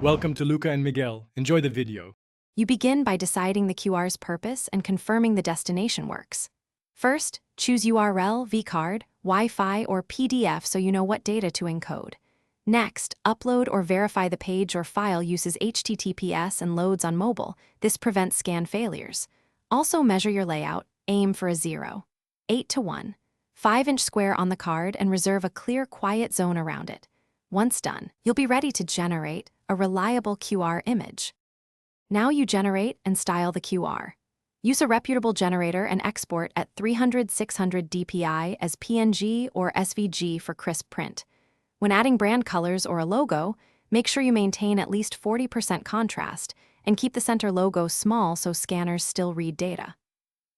Welcome to Luca and Miguel. Enjoy the video. You begin by deciding the QR's purpose and confirming the destination works. First, choose URL, vCard, Wi-Fi, or PDF so you know what data to encode. Next, upload or verify the page or file uses HTTPS and loads on mobile. This prevents scan failures. Also measure your layout, aim for a 0, 8:1, 5-inch square on the card and reserve a clear, quiet zone around it. Once done, you'll be ready to generate a reliable QR image. Now you generate and style the QR. Use a reputable generator and export at 300-600 dpi as PNG or SVG for crisp print. When adding brand colors or a logo, make sure you maintain at least 40% contrast and keep the center logo small so scanners still read data.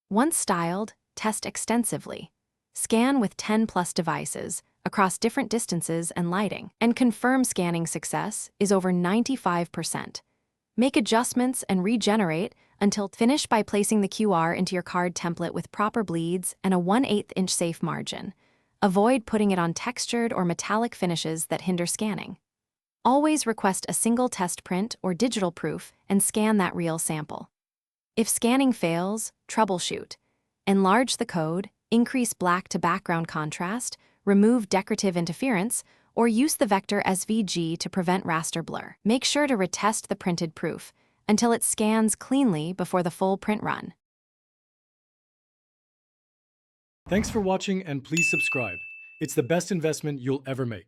Once styled, test extensively. Scan with 10+ devices across different distances and lighting, and confirm scanning success is over 95%. Make adjustments and regenerate until finish by placing the QR into your card template with proper bleeds and a 1/8-inch safe margin. Avoid putting it on textured or metallic finishes that hinder scanning. Always request a single test print or digital proof and scan that real sample. If scanning fails, troubleshoot. Enlarge the code, increase black to background contrast, remove decorative interference, or use the vector SVG to prevent raster blur. Make sure to retest the printed proof until it scans cleanly before the full print run. Thanks for watching and please subscribe. It's the best investment you'll ever make.